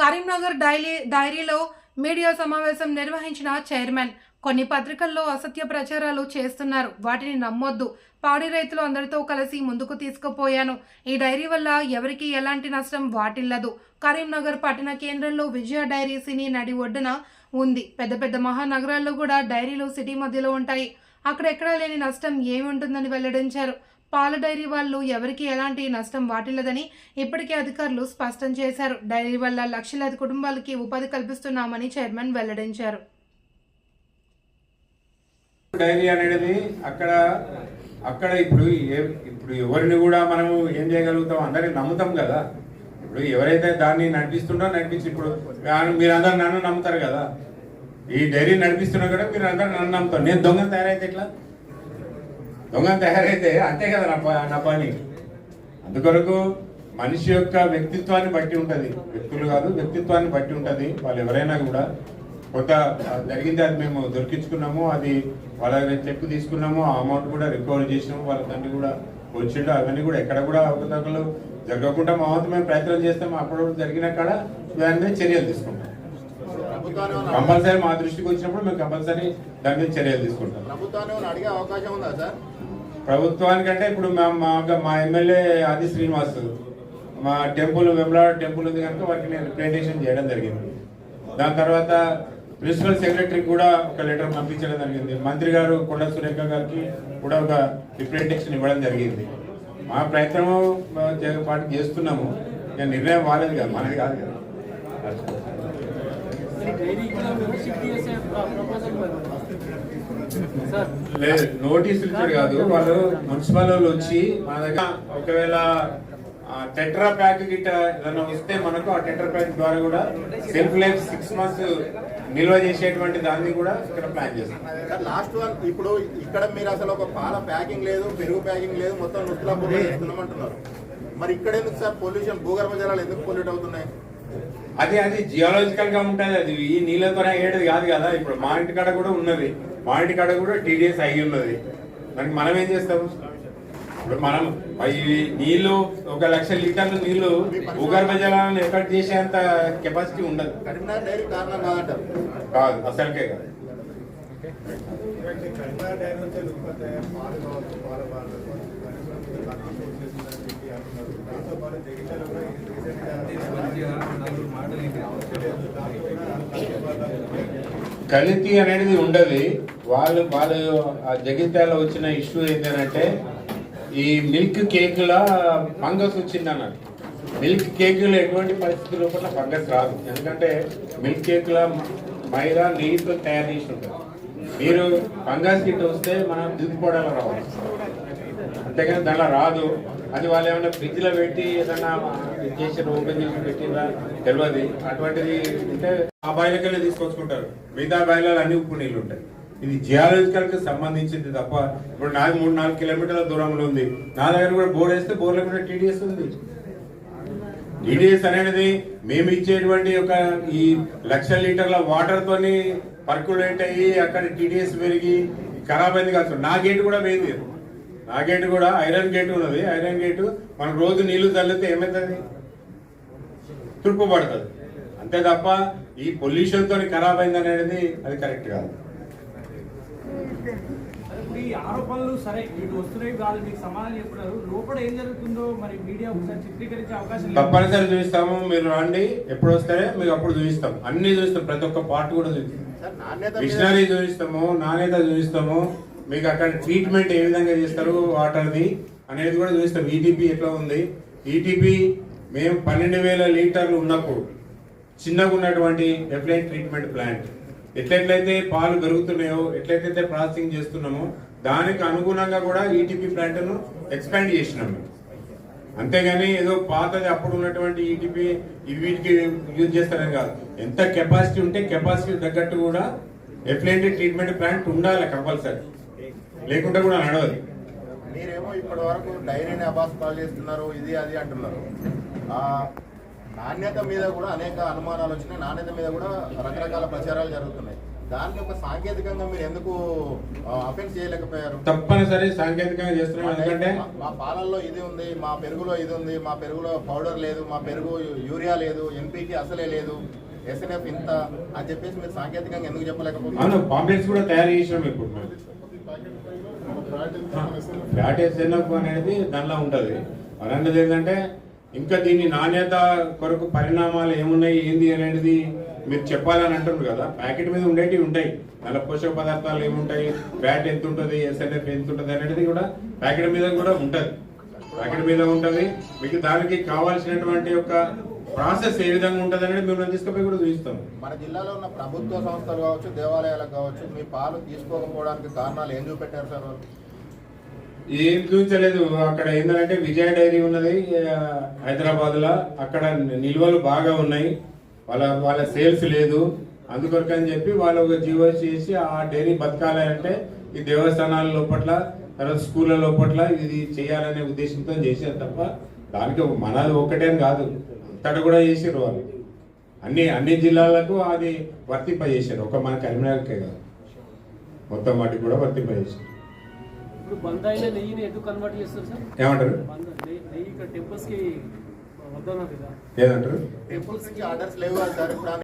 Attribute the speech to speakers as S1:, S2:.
S1: కరీంనగర్ డైరీలో మీడియా సమావేశం నిర్వహించిన చైర్మన్ కొన్ని పత్రికల్లో అసత్య ప్రచారాలు చేస్తున్నారు, వాటిని నమ్మొద్దు. పాడి రైతులు అందరితో కలిసి ముందుకు తీసుకుపోయాను. ఈ డైరీ వల్ల ఎవరికి ఎలాంటి నష్టం వాటిల్లదు. కరీంనగర్ పట్టణ కేంద్రంలో విజయ డైరీ సినీ నడి ఒడ్డున ఉంది. పెద్ద పెద్ద మహానగరాల్లో కూడా డైరీలు సిటీ మధ్యలో ఉంటాయి. అక్కడ ఎక్కడా లేని నష్టం ఏమి ఉంటుందని వెల్లడించారు. పాల డైరీ వాళ్ళు ఎవరికి ఎలాంటి నష్టం వాటిల్లదని ఇప్పటికే అధికారులు స్పష్టం చేశారు. డైరీ వల్ల లక్షలాది కుటుంబాలకి ఉపాధి కల్పిస్తున్నామని చైర్మన్ వెల్లడించారు.
S2: డైరీ అనేది అక్కడ ఇప్పుడు ఎవరిని కూడా మనము ఏం చేయగలుగుతాం, అందరిని నమ్ముతాం కదా. ఇప్పుడు ఎవరైతే దాన్ని నడిపించి ఇప్పుడు మీరందరూ నన్ను నమ్ముతారు కదా. ఈ డైరీ నడిపిస్తున్నా కూడా మీరు అందరూ నన్ను నమ్ముతారు. నేను దొంగ తయారైతే ఎట్లా? దొంగ తయారైతే అంతే కదా నా పని. అందుకొరకు మనిషి యొక్క వ్యక్తిత్వాన్ని బట్టి ఉంటుంది, వ్యక్తులు కాదు వ్యక్తిత్వాన్ని బట్టి ఉంటుంది. వాళ్ళు ఎవరైనా కూడా కొంత జరిగింది, అది మేము దొరికించుకున్నాము, అది వాళ్ళ చెక్ తీసుకున్నాము, ఆ అమౌంట్ కూడా రికవర్ చేసినాము, వాళ్ళ తండ్రి కూడా వచ్చిండు. అవన్నీ కూడా ఎక్కడ కూడా అవకతవకలు జరగకుండా మా వంతు మేము ప్రయత్నం చేస్తాము. అప్పుడు జరిగిన కాడ దాని మీద చర్యలు తీసుకుంటాం. కంపల్సరీ మా దృష్టికి వచ్చినప్పుడు మేము కంపల్సరీ దాని మీద చర్యలు తీసుకుంటాం. ప్రభుత్వానికంటే ఇప్పుడు మా ఎమ్మెల్యే ఆది శ్రీనివాస్ మా టెంపుల్ వెమ్లాడ టెంపుల్ ఉంది కనుక వాటికి నేను రిప్రజెంటేషన్ చేయడం జరిగింది. దాని తర్వాత ప్రిన్సిపల్ సెక్రటరీకి కూడా ఒక లెటర్ పంపించడం జరిగింది. మంత్రి గారు కొండ సురేఖ గారికి కూడా ఒక రిప్రజెంటేషన్ ఇవ్వడం జరిగింది. మా ప్రయత్నము పాటు చేస్తున్నాము. ఇక నిర్ణయం వాలేదు కదా, మనది కాదు కదా. లేదు, నోటీసులు ఇచ్చాడు కాదు, వాళ్ళు మున్సిపల్ వాళ్ళు వచ్చి మన దగ్గర ఒకవేళ టెట్రా ప్యాక్ గిట్ట ఏదైనా వస్తే మనకు ఆ టెట్రా ప్యాక్ ద్వారా కూడా సెల్ఫ్ లైఫ్ 6 months నిల్వ చేసేటువంటి దాన్ని కూడా ఇక్కడ ప్లాన్ చేస్తాం.
S3: లాస్ట్ వన్ ఇప్పుడు ఇక్కడ మీరు అసలు ఒక పాల ప్యాకింగ్ లేదు, పెరుగు ప్యాకింగ్ లేదు, మొత్తం నుస్తులా చేస్తున్నామంటున్నారు. మరి ఇక్కడ ఎందుకు సార్ పొల్యూషన్, భూగర్భ జలాలు ఎందుకు పొల్యూట్ అవుతున్నాయి?
S2: అది జియాలజికల్ గా ఉంటుంది. అది ఈ నీళ్ళతోనే అయ్యేది కాదు కదా. ఇప్పుడు మా ఇంటి కాడ కూడా ఉన్నది, మా ఇంటి కాడ కూడా TDS అయ్యి ఉన్నది. దానికి మనం ఏం చేస్తాము? ఇప్పుడు మనం నీళ్లు 1 లక్ష లీటర్ల నీళ్లు భూగర్భ జలాలను ఎఫెక్ట్ చేసేంత కెపాసిటీ ఉండదు. కాదు, అసలుకే కాదు. కల్తీ అనేది ఉండదు. వాళ్ళు జగిత్యాల వచ్చిన ఇష్యూ ఏంటంటే ఈ మిల్క్ కేకుల ఫంగస్ వచ్చింది అన్నారు. మిల్క్ కేకులు ఎటువంటి పరిస్థితి లోపల ఫంగస్ రాదు, ఎందుకంటే మిల్క్ కేకుల మైదా నెయ్యితో తయారు చేసి ఉంటుంది. మీరు ఫంగస్ కిట్ వస్తే మనం దిద్దుకోవడాలు రావాలి, అంతేగాని దానిలో రాదు. అది వాళ్ళు ఏమైనా ఫ్రిడ్జ్లో పెట్టి ఏదైనా చేసి ఓపెన్ చేసి పెట్టిందా తెలియదు. అటువంటిది ఉంటే ఆ బాయిలకెళ్ళి తీసుకొచ్చుకుంటారు. మిగతా బాయిలలో అన్ని ఉప్పు నీళ్ళు ఉంటాయి. ఇది జియాలజికల్ కి సంబంధించింది తప్ప ఇప్పుడు నాది 3-4 కిలోమీటర్ల దూరంలో ఉంది. నా దగ్గర కూడా బోర్డు వేస్తే బోర్లో కూడా TDS ఉంది. TDS అనేది మేము ఇచ్చేటువంటి ఒక ఈ 1 లక్ష లీటర్ల వాటర్ తోని పర్కులేట్ అయ్యి అక్కడ TDS పెరిగి ఖరాబ్ అయింది కాదు. నా గేటు కూడా పోయింది. నా గేటు కూడా ఐరన్ గేటు ఉన్నది. ఐరన్ గేటు మనకు రోజు నీళ్లు చల్లితే ఏమవుతుంది? తుప్పు పడుతుంది. అంతే తప్ప ఈ పొల్యూషన్ తోని ఖరాబ్ అయింది అనేది అది కరెక్ట్ కాదు.
S4: ఈ ఆరోపణలు సరే ఇటు వస్తున్నాయి, వాళ్ళు మీకు సమాధానం చెప్తున్నారు. లోపల ఏం జరుగుతుందో మరి మీడియా ఒకసారి చిత్రీకరించే అవకాశం
S2: తప్పనిసరి చూపిస్తాము. మీరు రండి, ఎప్పుడు వస్తారే మీకు అప్పుడు చూపిస్తాం. అన్ని చూపిస్తాం, ప్రతి ఒక్క పార్ట్ కూడా చూపిస్తాం. మిషనరీ చూపిస్తాము, నాణ్యత చూపిస్తాము. మీకు అక్కడ ట్రీట్మెంట్ ఏ విధంగా చేస్తారు వాటర్ది అనేది కూడా చూపిస్తాం. ETP ఎట్లా ఉంది? ETP మేము 12,000 లీటర్లు ఉన్నప్పుడు చిన్నగా ఉన్నటువంటి ఎఫ్లైట్ ట్రీట్మెంట్ ప్లాంట్ ఎట్లయితే పాలు పెరుగుతున్నాయో, ఎట్లయితే ప్రాసెసింగ్ చేస్తున్నామో దానికి అనుగుణంగా కూడా ETP ప్లాంట్ను ఎక్స్పాండ్ చేసినాము. అంతేగాని ఏదో పాతది అప్పుడు ఉన్నటువంటి ETP వీటికి యూజ్ చేస్తారని కాదు. ఎంత కెపాసిటీ ఉంటే కెపాసిటీ తగ్గట్టు కూడా ఎఫ్లైట్ ట్రీట్మెంట్ ప్లాంట్ ఉండాలి కంపల్సరీ, లేకుంటే కూడా నడవదు.
S3: మీరేమో ఇప్పటి వరకు డైరీని అబాస్పాలు చేస్తున్నారు, ఇది అది అంటున్నారు. నాణ్యత మీద కూడా అనేక అనుమానాలు వచ్చినాయి, నాణ్యత మీద కూడా రకరకాల ప్రచారాలు జరుగుతున్నాయి. దాన్ని ఒక సాంకేతికంగా మీరు ఎందుకు అఫెన్స్ చేయలేకపోయారు?
S2: తప్పనిసరి సాంకేతికంగా చేస్తున్నాం. ఎందుకంటే
S3: మా పాలల్లో ఇది ఉంది, మా పెరుగులో ఇది ఉంది, మా పెరుగులో పౌడర్ లేదు, మా పెరుగు యూరియా లేదు, ఎన్పీకి అసలే లేదు, ఎస్ఎన్ఎఫ్ ఇంత అని చెప్పేసి మీరు సాంకేతికంగా ఎందుకు చెప్పలేకపోతున్నారు?
S2: అవును, పాంప్లెట్స్ కూడా తయారు చేసినాం. ఇప్పుడు ఫ్యాట్ ఎస్ఎన్ఎఫ్ అనేది దానిలో ఉంటుంది. అలాంటిది ఏంటంటే ఇంకా దీని నాణ్యత కొరకు పరిణామాలు ఏమున్నాయి ఏంది అనేది మీరు చెప్పాలని అంటున్నారు కదా. ప్యాకెట్ మీద ఉండేటివి ఉంటాయి, దానిలో పోషక పదార్థాలు ఏముంటాయి, ఫ్యాట్ ఎంత ఉంటుంది, ఎస్ఎన్ఎఫ్ ఎంత ఉంటుంది అనేది కూడా ప్యాకెట్ మీద కూడా ఉంటుంది. ప్యాకెట్ మీద ఉంటుంది. మీకు దానికి కావాల్సినటువంటి యొక్క ప్రాసెస్ ఏ విధంగా ఉంటుంది అనేది మేము తీసుకుపోయి కూడా చూపిస్తాం.
S3: మన జిల్లాలో ఉన్న ప్రభుత్వ సంస్థలు కావచ్చు, దేవాలయాలకు కావచ్చు, మీ పాలు తీసుకోకపోవడానికి కారణాలు ఏం చూపెట్టారు సార్ వాళ్ళు?
S2: ఏం చూపించలేదు. అక్కడ ఏంటంటే విజయ డైరీ ఉన్నది హైదరాబాద్ లో, అక్కడ నిల్వలు బాగా ఉన్నాయి, వాళ్ళ సేల్స్ లేదు, అందుకొరకు అని చెప్పి వాళ్ళు ఒక జీవో చేసి ఆ డైరీ బతకాలి అంటే ఈ దేవస్థానాల లోపట్ల తర్వాత స్కూళ్ళ లోపట్ల ఇది చేయాలనే ఉద్దేశంతో చేశారు తప్ప దానికి మనది ఒక్కటే కాదు, అంతటా కూడా చేసారు వాళ్ళు. అన్ని జిల్లాలకు అది వర్తింపజేశారు, ఒక మన కరీంనగర్కే కాదు, మొత్తం వాటికి కూడా వర్తింపజేశారు.
S5: ఇప్పుడు బంద్ అయిన నెయ్యిని ఎందుకు కన్వర్ట్ చేస్తారు సార్?
S2: ఏమంటారు?
S5: నెయ్యి ఇక్కడ టెంపుల్స్ కి వద్దన్నారు కదా,
S2: ఏదంటారు?
S3: టెంపుల్స్ నుంచి ఆర్డర్స్ లేవు కదా సార్ ఇప్పుడు